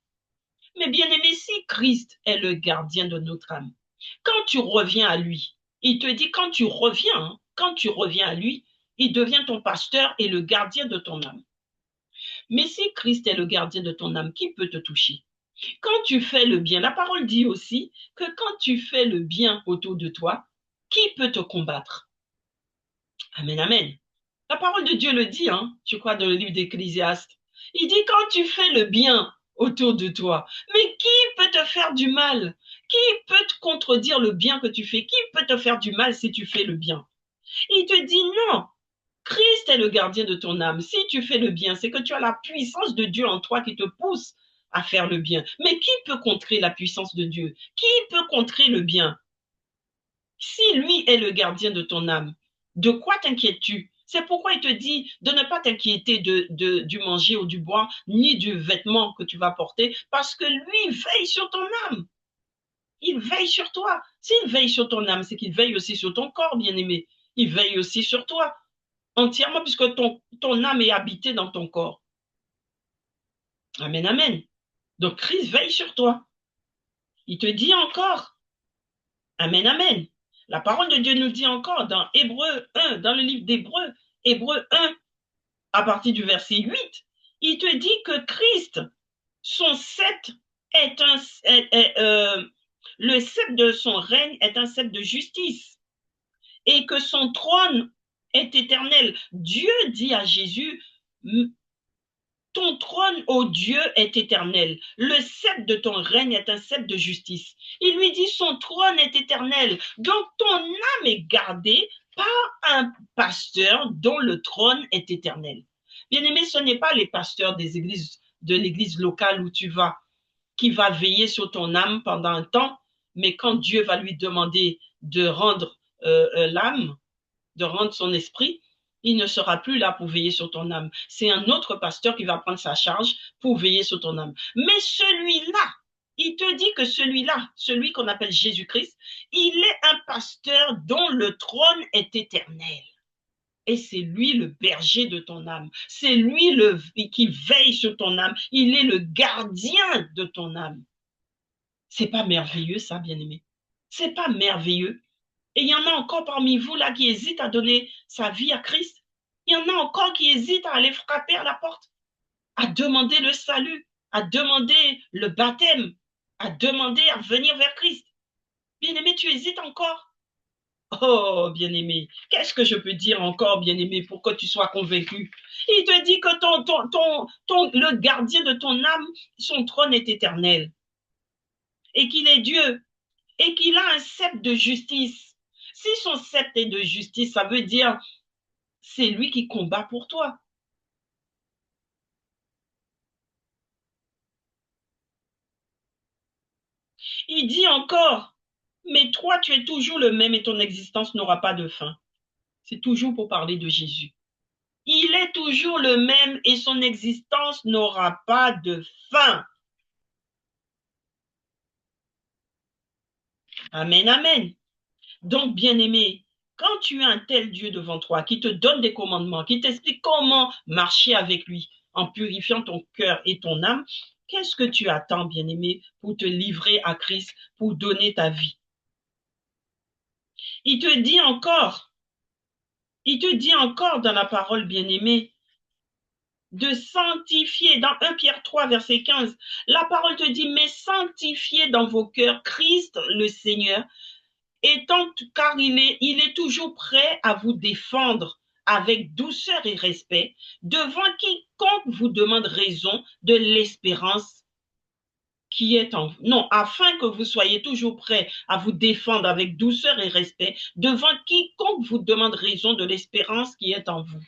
Mais bien aimé, si Christ est le gardien de notre âme, quand tu reviens à lui, il te dit, quand tu reviens à lui, il devient ton pasteur et le gardien de ton âme. Mais si Christ est le gardien de ton âme, qui peut te toucher? Quand tu fais le bien, la parole dit aussi que quand tu fais le bien autour de toi, qui peut te combattre? Amen, amen. La parole de Dieu le dit, hein, je crois, dans le livre d'Ecclésiaste. Il dit, quand tu fais le bien autour de toi, mais qui peut te faire du mal? Qui peut te contredire le bien que tu fais? Qui peut te faire du mal si tu fais le bien? Il te dit non. Christ est le gardien de ton âme. Si tu fais le bien, c'est que tu as la puissance de Dieu en toi qui te pousse à faire le bien. Mais qui peut contrer la puissance de Dieu? Qui peut contrer le bien? Si lui est le gardien de ton âme, de quoi t'inquiètes-tu? C'est pourquoi il te dit de ne pas t'inquiéter du manger ou du boire, ni du vêtement que tu vas porter, parce que lui veille sur ton âme. Il veille sur toi. S'il veille sur ton âme, c'est qu'il veille aussi sur ton corps, bien-aimé. Il veille aussi sur toi, entièrement, puisque ton âme est habitée dans ton corps. Amen, amen. Donc Christ veille sur toi. Il te dit encore, amen, amen. La parole de Dieu nous dit encore dans Hébreux 1, dans le livre d'Hébreux, Hébreux 1, à partir du verset 8, il te dit que Christ, son sceptre le sceptre de son règne est un sceptre de justice et que son trône est éternel. Dieu dit à Jésus, ton trône, ô Dieu, est éternel. Le sceptre de ton règne est un sceptre de justice. Il lui dit, son trône est éternel. Donc, ton âme est gardée par un pasteur dont le trône est éternel. Bien-aimé, ce n'est pas les pasteurs des églises, de l'église locale où tu vas, qui va veiller sur ton âme pendant un temps, mais quand Dieu va lui demander de rendre l'âme, de rendre son esprit, il ne sera plus là pour veiller sur ton âme. C'est un autre pasteur qui va prendre sa charge pour veiller sur ton âme. Mais celui-là, il te dit que celui-là, celui qu'on appelle Jésus-Christ, il est un pasteur dont le trône est éternel. Et c'est lui le berger de ton âme. C'est lui qui veille sur ton âme. Il est le gardien de ton âme. C'est pas merveilleux ça, bien-aimé? C'est pas merveilleux? Et il y en a encore parmi vous là qui hésitent à donner sa vie à Christ. Il y en a encore qui hésitent à aller frapper à la porte, à demander le salut, à demander le baptême, à demander à venir vers Christ. Bien-aimé, tu hésites encore? Oh, bien-aimé, qu'est-ce que je peux dire encore, bien-aimé, pour que tu sois convaincu? Il te dit que le gardien de ton âme, son trône est éternel et qu'il est Dieu et qu'il a un sceptre de justice. Si son sceptre est de justice, ça veut dire c'est lui qui combat pour toi. Il dit encore, mais toi, tu es toujours le même et ton existence n'aura pas de fin. C'est toujours pour parler de Jésus. Il est toujours le même et son existence n'aura pas de fin. Amen, amen. Donc, bien-aimé, quand tu as un tel Dieu devant toi qui te donne des commandements, qui t'explique comment marcher avec lui en purifiant ton cœur et ton âme, qu'est-ce que tu attends, bien-aimé, pour te livrer à Christ, pour donner ta vie? Il te dit encore dans la parole, bien-aimé, de sanctifier. Dans 1 Pierre 3, verset 15, la parole te dit, mais sanctifiez dans vos cœurs Christ le Seigneur, car il est toujours prêt à vous défendre avec douceur et respect devant quiconque vous demande raison de l'espérance qui est en vous. Non, afin que vous soyez toujours prêts à vous défendre avec douceur et respect devant quiconque vous demande raison de l'espérance qui est en vous.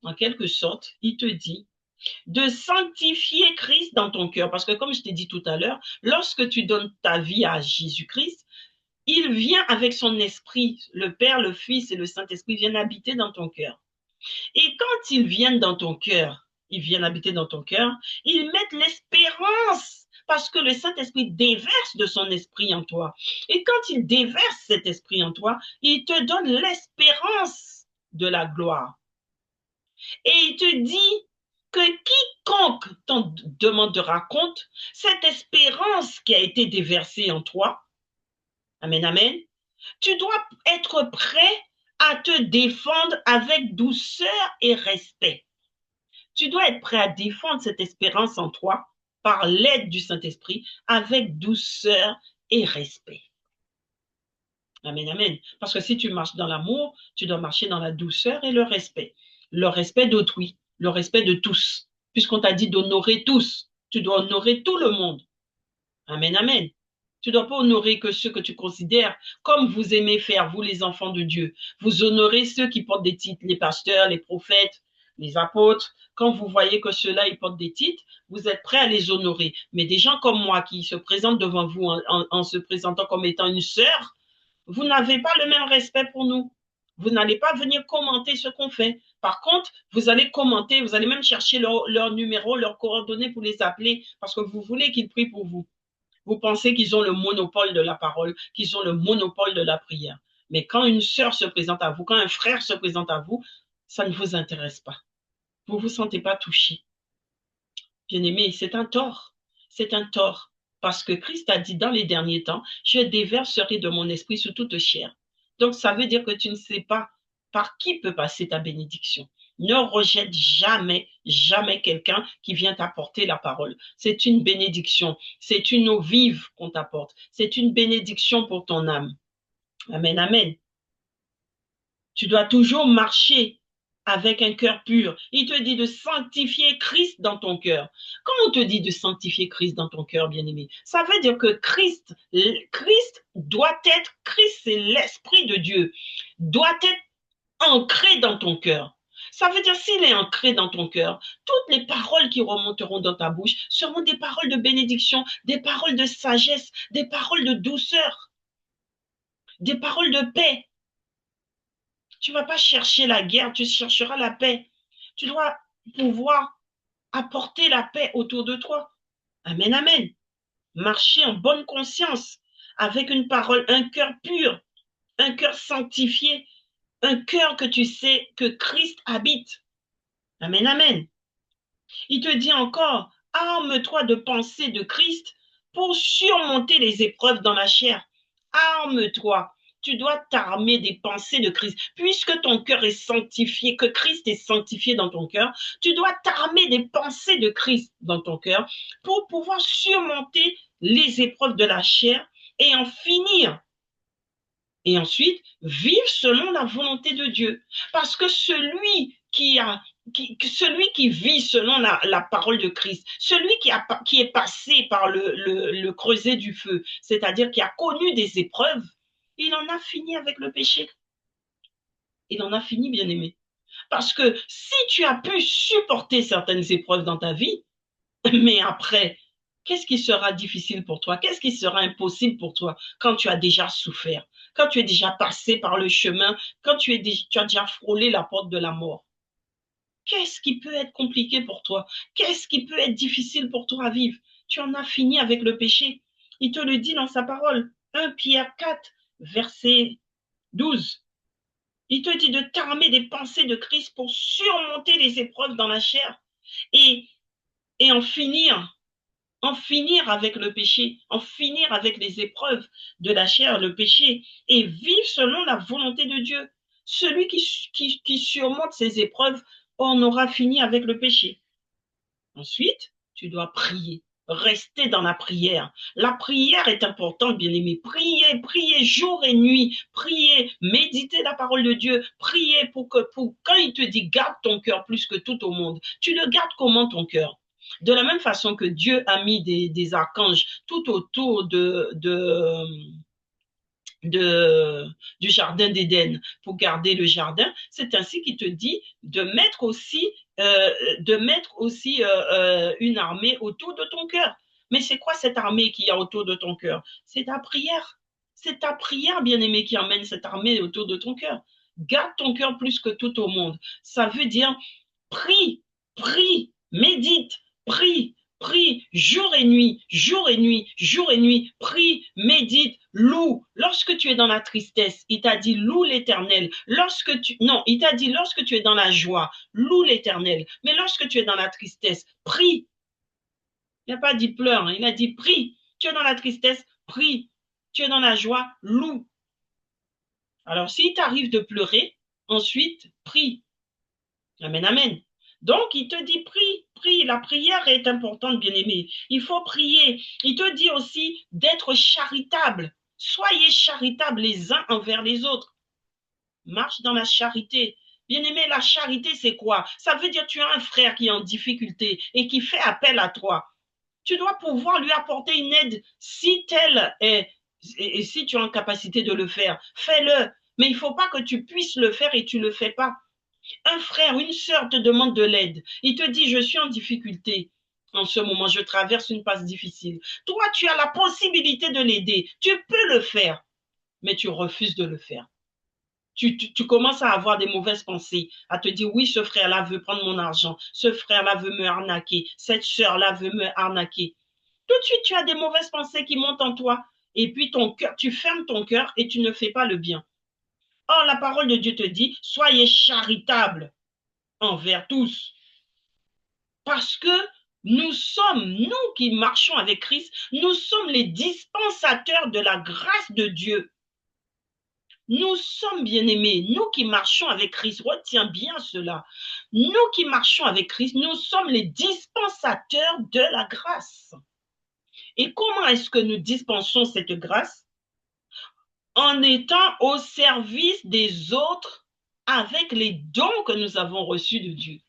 En quelque sorte, il te dit de sanctifier Christ dans ton cœur. Parce que comme je t'ai dit tout à l'heure, lorsque tu donnes ta vie à Jésus-Christ, il vient avec son esprit. Le Père, le Fils et le Saint-Esprit viennent habiter dans ton cœur. Et quand ils viennent dans ton cœur, ils viennent habiter dans ton cœur, ils mettent l'espérance parce que le Saint-Esprit déverse de son esprit en toi. Et quand il déverse cet esprit en toi, il te donne l'espérance de la gloire. Et il te dit que quiconque t'en demandera compte, cette espérance qui a été déversée en toi, amen, amen, tu dois être prêt à te défendre avec douceur et respect. Tu dois être prêt à défendre cette espérance en toi par l'aide du Saint-Esprit avec douceur et respect. Amen, amen. Parce que si tu marches dans l'amour, tu dois marcher dans la douceur et le respect. Le respect d'autrui, le respect de tous. Puisqu'on t'a dit d'honorer tous, tu dois honorer tout le monde. Amen, amen. Tu ne dois pas honorer que ceux que tu considères comme vous aimez faire, vous les enfants de Dieu. Vous honorez ceux qui portent des titres, les pasteurs, les prophètes, les apôtres. Quand vous voyez que ceux-là, ils portent des titres, vous êtes prêts à les honorer. Mais des gens comme moi qui se présentent devant vous en se présentant comme étant une sœur, vous n'avez pas le même respect pour nous. Vous n'allez pas venir commenter ce qu'on fait. Par contre, vous allez commenter, vous allez même chercher leur numéro, leurs coordonnées pour les appeler parce que vous voulez qu'ils prient pour vous. Vous pensez qu'ils ont le monopole de la parole, qu'ils ont le monopole de la prière. Mais quand une sœur se présente à vous, quand un frère se présente à vous, ça ne vous intéresse pas. Vous ne vous sentez pas touché. Bien-aimé, c'est un tort. C'est un tort. Parce que Christ a dit dans les derniers temps, je déverserai de mon esprit sur toute chair. Donc, ça veut dire que tu ne sais pas par qui peut passer ta bénédiction. Ne rejette jamais, jamais quelqu'un qui vient t'apporter la parole. C'est une bénédiction. C'est une eau vive qu'on t'apporte. C'est une bénédiction pour ton âme. Amen, amen. Tu dois toujours marcher avec un cœur pur. Il te dit de sanctifier Christ dans ton cœur. Quand on te dit de sanctifier Christ dans ton cœur, bien-aimé, ça veut dire que Christ doit être, Christ c'est l'Esprit de Dieu, doit être ancré dans ton cœur. Ça veut dire s'il est ancré dans ton cœur, toutes les paroles qui remonteront dans ta bouche seront des paroles de bénédiction, des paroles de sagesse, des paroles de douceur, des paroles de paix. Tu ne vas pas chercher la guerre, tu chercheras la paix. Tu dois pouvoir apporter la paix autour de toi. Amen, amen. Marcher en bonne conscience, avec une parole, un cœur pur, un cœur sanctifié, un cœur que tu sais que Christ habite. Amen, amen. Il te dit encore, arme-toi de pensée de Christ pour surmonter les épreuves dans la chair. Arme-toi. Tu dois t'armer des pensées de Christ. Puisque ton cœur est sanctifié, que Christ est sanctifié dans ton cœur, tu dois t'armer des pensées de Christ dans ton cœur pour pouvoir surmonter les épreuves de la chair et en finir. Et ensuite, vivre selon la volonté de Dieu. Parce que celui qui vit selon la parole de Christ, celui qui est passé par le creuset du feu, c'est-à-dire qui a connu des épreuves, Il en a fini avec le péché. Il en a fini, bien-aimé. Parce que si tu as pu supporter certaines épreuves dans ta vie, mais après, qu'est-ce qui sera difficile pour toi? Qu'est-ce qui sera impossible pour toi quand tu as déjà souffert, quand tu es déjà passé par le chemin, quand tu as déjà frôlé la porte de la mort? Qu'est-ce qui peut être compliqué pour toi? Qu'est-ce qui peut être difficile pour toi à vivre? Tu en as fini avec le péché. Il te le dit dans sa parole. 1 Pierre 4, verset 12. Il te dit de t'armer des pensées de Christ pour surmonter les épreuves dans la chair et, et en finir avec le péché, en finir avec les épreuves de la chair, le péché, et vivre selon la volonté de Dieu. Celui qui surmonte ces épreuves en aura fini avec le péché. Ensuite, tu dois prier. Rester dans la prière. La prière est importante, bien-aimé. Priez, priez jour et nuit. Priez, méditez la parole de Dieu. Priez pour quand il te dit garde ton cœur plus que tout au monde, tu le gardes comment ton cœur? De la même façon que Dieu a mis des archanges tout autour du jardin d'Éden pour garder le jardin, c'est ainsi qu'il te dit de mettre aussi, une armée autour de ton cœur. Mais c'est quoi cette armée qu'il y a autour de ton cœur? C'est ta prière. C'est ta prière, bien-aimé, qui emmène cette armée autour de ton cœur. Garde ton cœur plus que tout au monde. Ça veut dire prie, prie, médite, prie, prie, jour et nuit, jour et nuit, jour et nuit, prie, médite, loue. Lorsque tu es dans la tristesse, il t'a dit loue l'Éternel. Il t'a dit lorsque tu es dans la joie, loue l'Éternel. Mais lorsque tu es dans la tristesse, prie. Il n'a pas dit pleure, il a dit prie. Tu es dans la tristesse, prie. Tu es dans la joie, loue. Alors, s'il t'arrive de pleurer, ensuite, prie. Amen, amen. Donc, il te dit, prie, prie. La prière est importante, bien-aimé. Il faut prier. Il te dit aussi d'être charitable. Soyez charitables les uns envers les autres. Marche dans la charité. Bien-aimé, la charité, c'est quoi? Ça veut dire que tu as un frère qui est en difficulté et qui fait appel à toi. Tu dois pouvoir lui apporter une aide si tel est, et si tu as en capacité de le faire. Fais-le. Mais il ne faut pas que tu puisses le faire et tu ne le fais pas. Un frère, une sœur te demande de l'aide. Il te dit, je suis en difficulté. En ce moment, je traverse une passe difficile. Toi, tu as la possibilité de l'aider. Tu peux le faire, mais tu refuses de le faire. Tu commences à avoir des mauvaises pensées, à te dire, oui, ce frère-là veut prendre mon argent. Ce frère-là veut me arnaquer. Cette sœur-là veut me arnaquer. Tout de suite, tu as des mauvaises pensées qui montent en toi. Et puis, ton cœur, tu fermes ton cœur et tu ne fais pas le bien. Or, la parole de Dieu te dit, soyez charitables envers tous. Parce que nous qui marchons avec Christ, nous sommes les dispensateurs de la grâce de Dieu. Nous sommes bien-aimés, nous qui marchons avec Christ, retiens bien cela. Nous qui marchons avec Christ, nous sommes les dispensateurs de la grâce. Et comment est-ce que nous dispensons cette grâce? En étant au service des autres avec les dons que nous avons reçus de Dieu.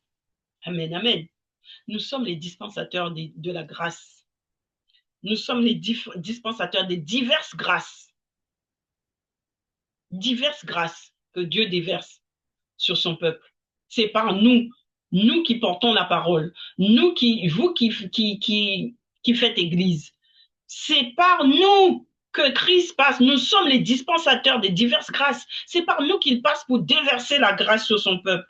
Amen, amen. Nous sommes les dispensateurs de la grâce. Nous sommes les dispensateurs des diverses grâces. Diverses grâces que Dieu déverse sur son peuple. C'est par nous, nous qui portons la parole, vous qui faites église. C'est par nous que Christ passe. Nous sommes les dispensateurs des diverses grâces. C'est par nous qu'il passe pour déverser la grâce sur son peuple.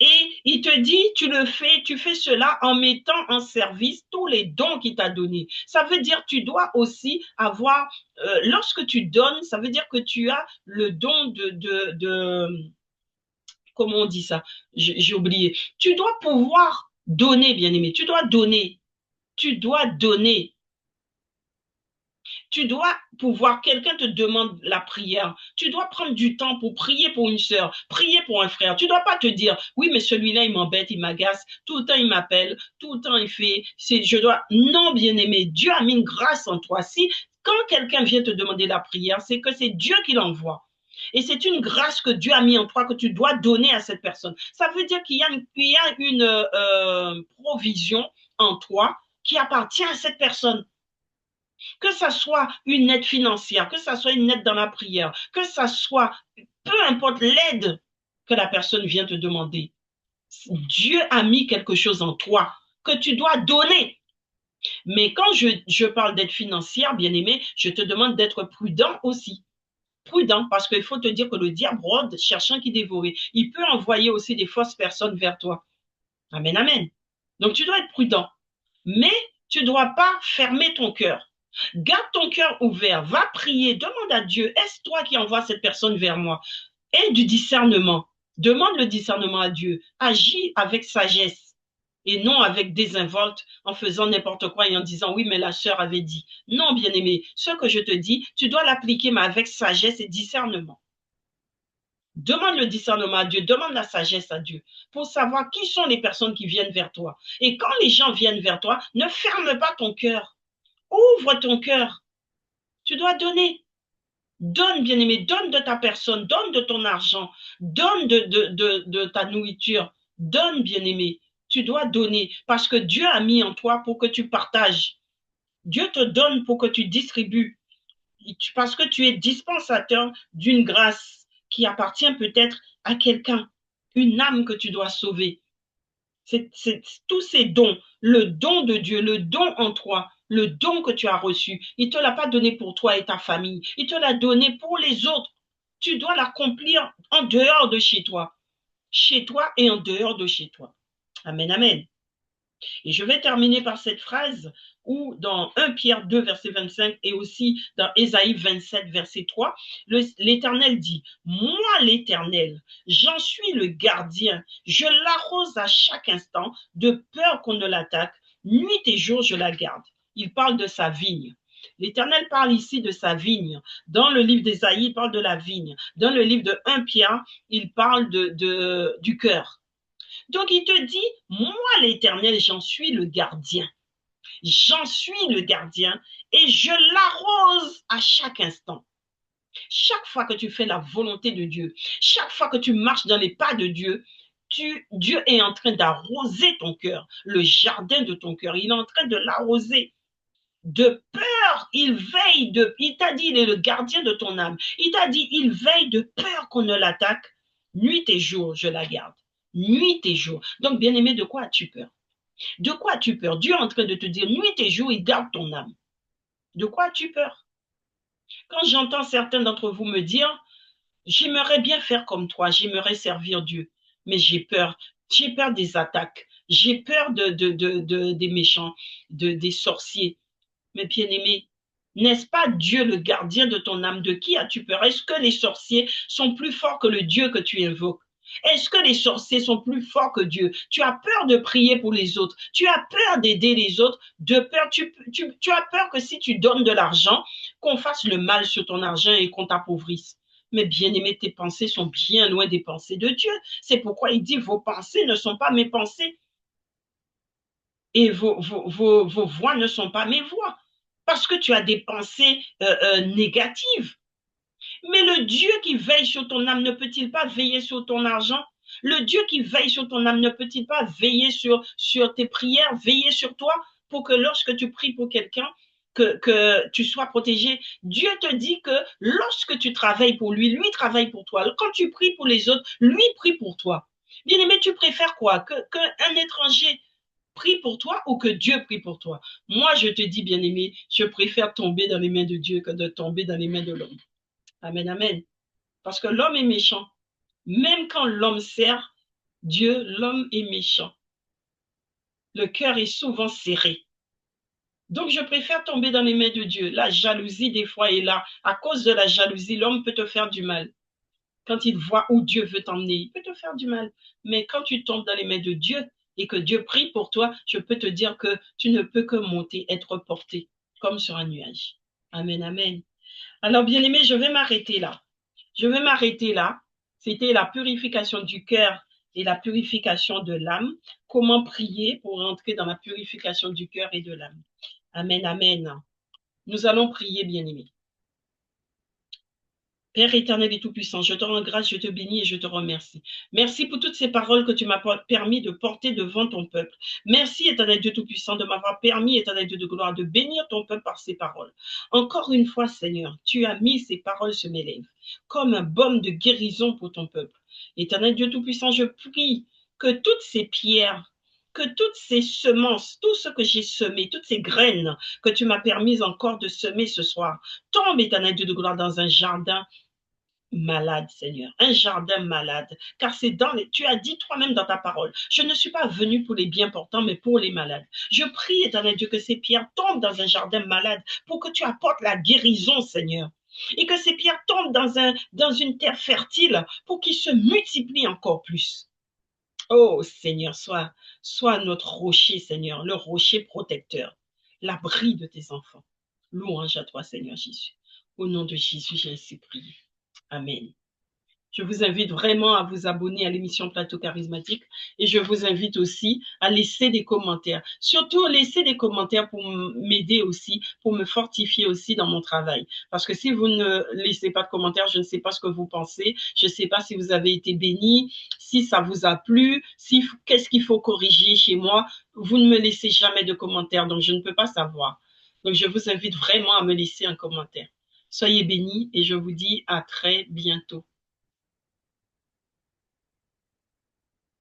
Et il te dit, tu fais cela en mettant en service tous les dons qu'il t'a donnés. Ça veut dire que tu dois aussi avoir, lorsque tu donnes, ça veut dire que tu as le don comment on dit ça? J'ai oublié. Tu dois pouvoir donner, bien-aimé. Tu dois donner. Tu dois donner. Tu dois pouvoir, quelqu'un te demande la prière, tu dois prendre du temps pour prier pour une sœur, prier pour un frère. Tu ne dois pas te dire, oui, mais celui-là, il m'embête, il m'agace, tout le temps, il m'appelle, tout le temps, il fait, non, bien-aimé, Dieu a mis une grâce en toi. Si, quand quelqu'un vient te demander la prière, c'est que c'est Dieu qui l'envoie. Et c'est une grâce que Dieu a mis en toi que tu dois donner à cette personne. Ça veut dire qu'il y a une provision en toi qui appartient à cette personne. Que ça soit une aide financière, que ça soit une aide dans la prière, que ça soit, peu importe l'aide que la personne vient te demander. Dieu a mis quelque chose en toi que tu dois donner. Mais quand je parle d'aide financière, bien aimé, je te demande d'être prudent aussi. Prudent, parce qu'il faut te dire que le diable rôde, cherchant qui dévorer. Il peut envoyer aussi des fausses personnes vers toi. Amen, amen. Donc tu dois être prudent. Mais tu ne dois pas fermer ton cœur. Garde ton cœur ouvert. Va prier. Demande à Dieu, est-ce toi qui envoies cette personne vers moi? Aie du discernement. Demande le discernement à Dieu. Agis avec sagesse et non avec désinvolte en faisant n'importe quoi et en disant oui, mais la sœur avait dit. Non, bien-aimé, ce que je te dis, tu dois l'appliquer, mais avec sagesse et discernement. Demande le discernement à Dieu, demande la sagesse à Dieu pour savoir qui sont les personnes qui viennent vers toi. Et quand les gens viennent vers toi, ne ferme pas ton cœur. Ouvre ton cœur. Tu dois donner. Donne, bien-aimé, donne de ta personne, donne de ton argent, donne de ta nourriture. Donne, bien-aimé. Tu dois donner parce que Dieu a mis en toi pour que tu partages. Dieu te donne pour que tu distribues. Parce que tu es dispensateur d'une grâce qui appartient peut-être à quelqu'un, une âme que tu dois sauver. C'est tous ces dons, le don de Dieu, le don en toi, le don que tu as reçu. Il ne te l'a pas donné pour toi et ta famille, il te l'a donné pour les autres. Tu dois l'accomplir en dehors de chez toi et en dehors de chez toi. Amen, amen. Et je vais terminer par cette phrase où dans 1 Pierre 2, verset 25 et aussi dans Ésaïe 27, verset 3, l'Éternel dit, moi l'Éternel, j'en suis le gardien, je l'arrose à chaque instant de peur qu'on ne l'attaque, nuit et jour je la garde. Il parle de sa vigne. L'Éternel parle ici de sa vigne. Dans le livre d'Ésaïe, il parle de la vigne. Dans le livre de 1 Pierre, il parle du cœur. Donc il te dit, moi l'Éternel, j'en suis le gardien. J'en suis le gardien et je l'arrose à chaque instant. Chaque fois que tu fais la volonté de Dieu, chaque fois que tu marches dans les pas de Dieu, Dieu est en train d'arroser ton cœur, le jardin de ton cœur. Il est en train de l'arroser. De peur, il t'a dit, il est le gardien de ton âme. Il t'a dit, il veille de peur qu'on ne l'attaque. Nuit et jour, je la garde. Nuit et jour. Donc, bien-aimé, de quoi as-tu peur? De quoi as-tu peur? Dieu est en train de te dire, nuit et jour, il garde ton âme. De quoi as-tu peur? Quand j'entends certains d'entre vous me dire, j'aimerais bien faire comme toi, j'aimerais servir Dieu, mais j'ai peur. J'ai peur des attaques. J'ai peur des méchants, des sorciers. Mais bien-aimé, n'est-ce pas Dieu le gardien de ton âme? De qui as-tu peur? Est-ce que les sorciers sont plus forts que le Dieu que tu invoques? Est-ce que les sorciers sont plus forts que Dieu? Tu as peur de prier pour les autres. Tu as peur d'aider les autres. De peur, tu as peur que si tu donnes de l'argent, qu'on fasse le mal sur ton argent et qu'on t'appauvrisse. Mais bien-aimé, tes pensées sont bien loin des pensées de Dieu. C'est pourquoi il dit, vos pensées ne sont pas mes pensées. Et vos voix ne sont pas mes voix. Parce que tu as des pensées négatives. Mais le Dieu qui veille sur ton âme ne peut-il pas veiller sur ton argent? Le Dieu qui veille sur ton âme ne peut-il pas veiller sur tes prières, veiller sur toi pour que lorsque tu pries pour quelqu'un, que tu sois protégé? Dieu te dit que lorsque tu travailles pour lui, lui travaille pour toi. Quand tu pries pour les autres, lui prie pour toi. Bien-aimé, tu préfères quoi? Qu'un étranger prie pour toi ou que Dieu prie pour toi? Moi, je te dis, bien-aimé, je préfère tomber dans les mains de Dieu que de tomber dans les mains de l'homme. Amen, amen. Parce que l'homme est méchant. Même quand l'homme sert Dieu, l'homme est méchant. Le cœur est souvent serré. Donc, je préfère tomber dans les mains de Dieu. La jalousie, des fois, est là. À cause de la jalousie, l'homme peut te faire du mal. Quand il voit où Dieu veut t'emmener, il peut te faire du mal. Mais quand tu tombes dans les mains de Dieu et que Dieu prie pour toi, je peux te dire que tu ne peux que monter, être porté, comme sur un nuage. Amen, amen. Alors, bien-aimé, je vais m'arrêter là. Je vais m'arrêter là. C'était la purification du cœur et la purification de l'âme. Comment prier pour rentrer dans la purification du cœur et de l'âme. Amen, amen. Nous allons prier, bien-aimés. Père éternel et tout-puissant, je te rends grâce, je te bénis et je te remercie. Merci pour toutes ces paroles que tu m'as permis de porter devant ton peuple. Merci, éternel Dieu tout-puissant, de m'avoir permis, éternel Dieu de gloire, de bénir ton peuple par ces paroles. Encore une fois, Seigneur, tu as mis ces paroles sur mes lèvres comme un baume de guérison pour ton peuple. Éternel Dieu tout-puissant, je prie que toutes ces pierres, que toutes ces semences, tout ce que j'ai semé, toutes ces graines que tu m'as permis encore de semer ce soir, tombe, éternel Dieu de gloire, dans un jardin malade, Seigneur, un jardin malade, car c'est tu as dit toi-même dans ta parole, je ne suis pas venu pour les bien portants, mais pour les malades. Je prie, éternel Dieu, que ces pierres tombent dans un jardin malade pour que tu apportes la guérison, Seigneur. Et que ces pierres tombent dans une terre fertile pour qu'ils se multiplient encore plus. Oh Seigneur, sois notre rocher, Seigneur, le rocher protecteur, l'abri de tes enfants. Louange à toi, Seigneur Jésus. Au nom de Jésus, j'ai ainsi prié. Amen. Je vous invite vraiment à vous abonner à l'émission Plateau Charismatique et je vous invite aussi à laisser des commentaires. Surtout, laissez des commentaires pour m'aider aussi, pour me fortifier aussi dans mon travail. Parce que si vous ne laissez pas de commentaires, je ne sais pas ce que vous pensez, je ne sais pas si vous avez été béni, si ça vous a plu, qu'est-ce qu'il faut corriger chez moi. Vous ne me laissez jamais de commentaires, donc je ne peux pas savoir. Donc, je vous invite vraiment à me laisser un commentaire. Soyez bénis et je vous dis à très bientôt.